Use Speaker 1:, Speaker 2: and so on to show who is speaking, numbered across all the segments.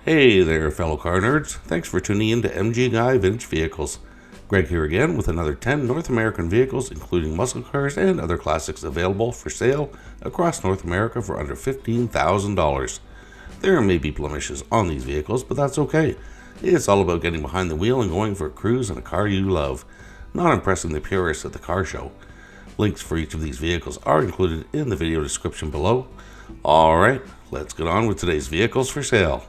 Speaker 1: Hey there, fellow car nerds. Thanks for tuning in to MG Guy Vintage Vehicles. Greg here again with another 10 North American vehicles, including muscle cars and other classics available for sale across North America for under $15,000. There may be blemishes on these vehicles, but that's okay. It's all about getting behind the wheel and going for a cruise in a car you love, not impressing the purists at the car show. Links for each of these vehicles are included in the video description below. Alright, let's get on with today's vehicles for sale.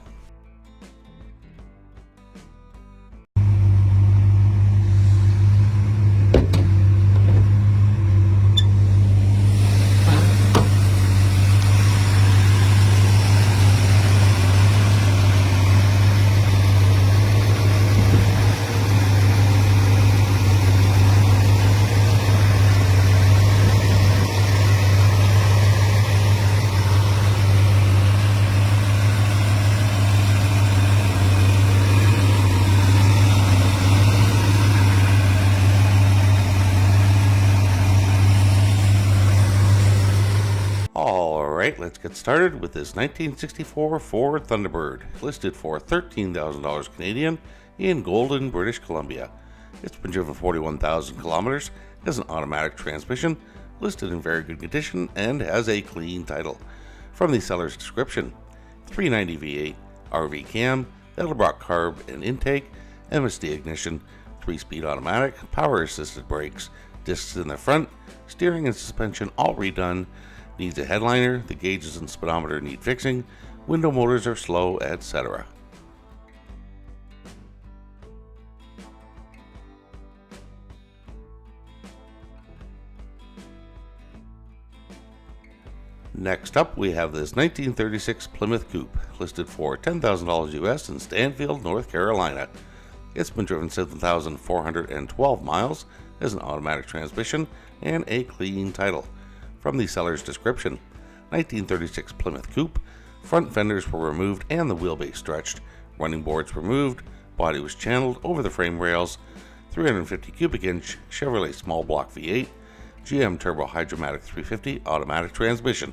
Speaker 1: Alright, let's get started with this 1964 Ford Thunderbird, listed for $13,000 Canadian in Golden, British Columbia. It's been driven 41,000 kilometers, has an automatic transmission, listed in very good condition, and has a clean title. From the seller's description: 390 V8, RV cam, Edelbrock carb and intake, MSD ignition, 3-speed automatic, power assisted brakes, discs in the front, steering and suspension all redone. Needs a headliner, the gauges and speedometer need fixing, window motors are slow, etc. Next up, we have this 1936 Plymouth Coupe, listed for $10,000 US in Stanfield, North Carolina. It's been driven 7,412 miles, has an automatic transmission, and a clean title. From the seller's description: 1936 Plymouth Coupe, front fenders were removed and the wheelbase stretched, running boards removed, body was channeled over the frame rails, 350 cubic inch Chevrolet small block V8, GM Turbo Hydromatic 350 automatic transmission.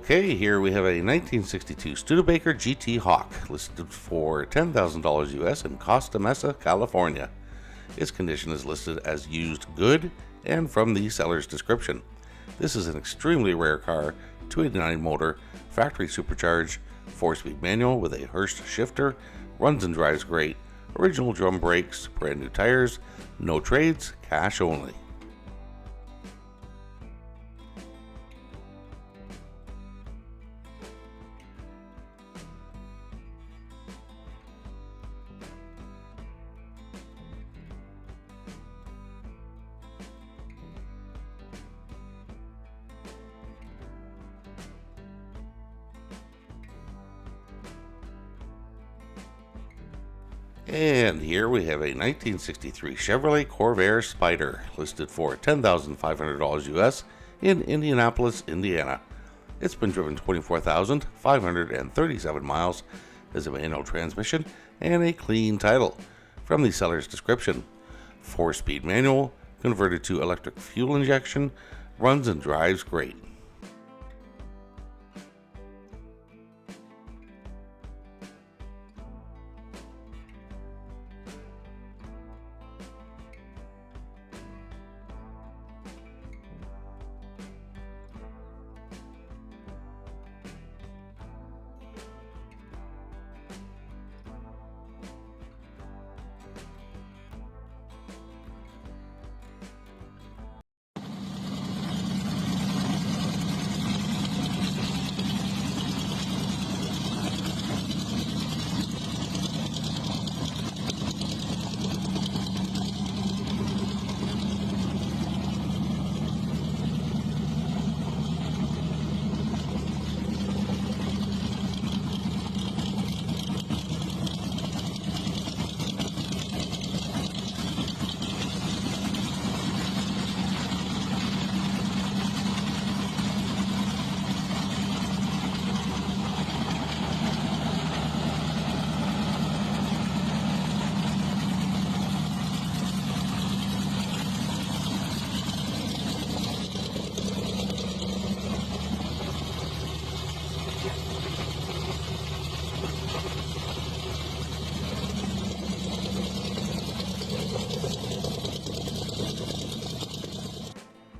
Speaker 1: Okay, here we have a 1962 Studebaker GT Hawk, listed for $10,000 US in Costa Mesa, California. Its condition is listed as used good, and from the seller's description: this is an extremely rare car, 289 motor, factory supercharged, 4-speed manual with a Hurst shifter, runs and drives great, original drum brakes, brand new tires, no trades, cash only. And here we have a 1963 Chevrolet Corvair Spider, listed for $10,500 US in Indianapolis, Indiana. It's been driven 24,537 miles, has a manual transmission, and a clean title. From the seller's description: 4-speed manual, converted to electric fuel injection, runs and drives great.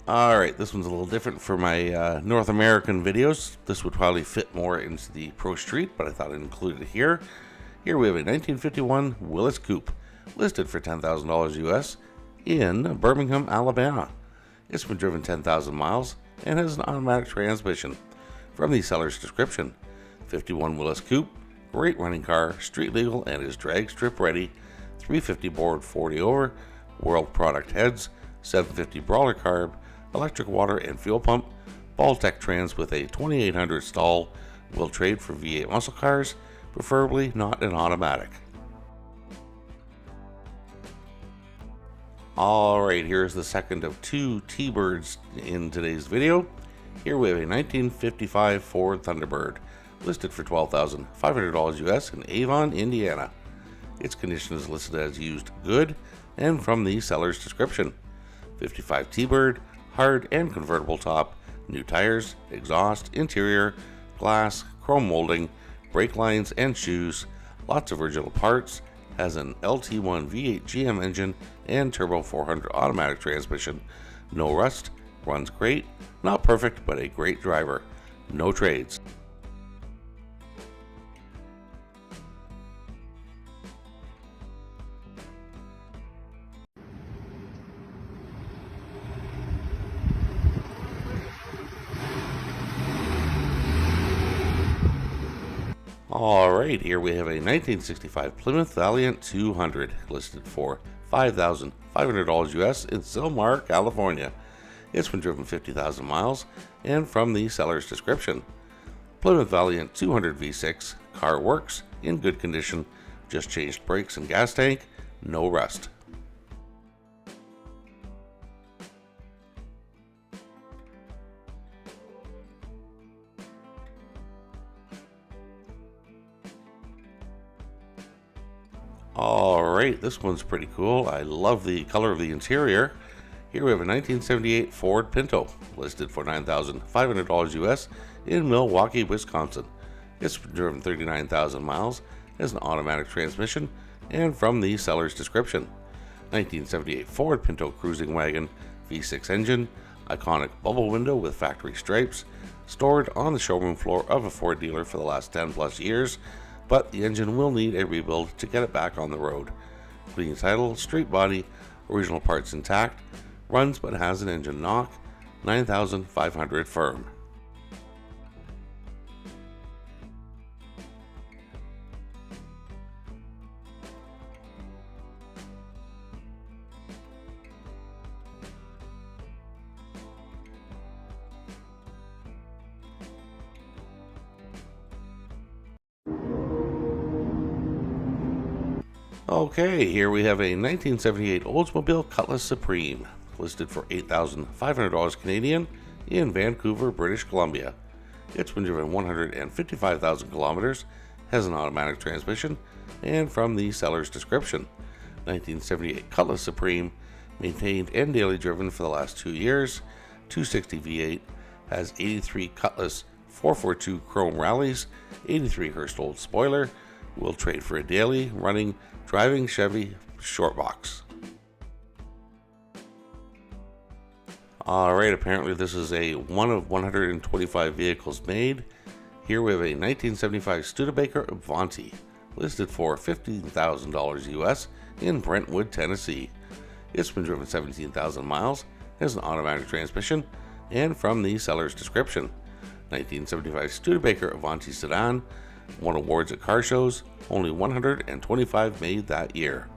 Speaker 1: Alright, this one's a little different for my North American videos. This would probably fit more into the Pro Street, but I thought I'd include it here. Here we have a 1951 Willis Coupe, listed for $10,000 US in Birmingham, Alabama. It's been driven 10,000 miles and has an automatic transmission. From the seller's description, 51 Willis Coupe, great running car, street legal and is drag strip ready, 350 bored 40 over, world product heads, 750 brawler carb, electric water and fuel pump, Baltec trans with a 2800 stall, will trade for V8 muscle cars, preferably not an automatic. Alright, here's the second of two T-Birds in today's video. Here we have a 1955 Ford Thunderbird, listed for $12,500 US in Avon, Indiana. Its condition is listed as used good, and from the seller's description, 55 T-Bird, hard and convertible top, new tires, exhaust, interior, glass, chrome molding, brake lines and shoes, lots of original parts, has an LT1 V8 GM engine and turbo 400 automatic transmission, no rust, runs great, not perfect but a great driver, no trades. Alright, here we have a 1965 Plymouth Valiant 200, listed for $5,500 US in Silmar, California. It's been driven 50,000 miles, and from the seller's description, Plymouth Valiant 200 V6, car works, in good condition, just changed brakes and gas tank, no rust. Alright, this one's pretty cool. I love the color of the interior. Here we have a 1978 Ford Pinto, listed for $9,500 US in Milwaukee, Wisconsin. It's driven 39,000 miles, has an automatic transmission, and from the seller's description, 1978 Ford Pinto cruising wagon, V6 engine, iconic bubble window with factory stripes, stored on the showroom floor of a Ford dealer for the last 10 plus years, but the engine will need a rebuild to get it back on the road. Clean title, straight body, original parts intact, runs but has an engine knock, 9,500 firm. Okay, here we have a 1978 Oldsmobile Cutlass Supreme, listed for $8,500 Canadian in Vancouver, British Columbia. It's been driven 155,000 kilometers, has an automatic transmission, and from the seller's description, 1978 Cutlass Supreme, maintained and daily driven for the last 2 years, 260 V8, has 83 Cutlass 442 Chrome Rallies, 83 Hurst Old spoiler, will trade for a daily running driving Chevy short box. Alright, apparently this is a one of 125 vehicles made. Here we have a 1975 Studebaker Avanti, listed for $15,000 US in Brentwood, Tennessee. It's been driven 17,000 miles, has an automatic transmission, and from the seller's description, 1975 Studebaker Avanti sedan, won awards at car shows, only 125 made that year.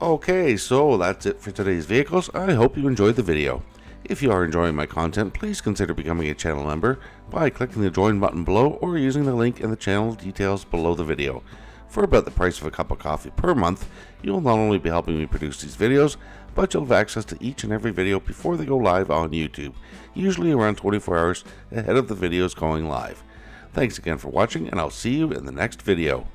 Speaker 1: Okay, so that's it for today's vehicles. I hope you enjoyed the video. If you are enjoying my content, please consider becoming a channel member by clicking the join button below or using the link in the channel details below the video. For about the price of a cup of coffee per month, you'll not only be helping me produce these videos, but you'll have access to each and every video before they go live on YouTube, usually around 24 hours ahead of the videos going live. Thanks again for watching, and I'll see you in the next video.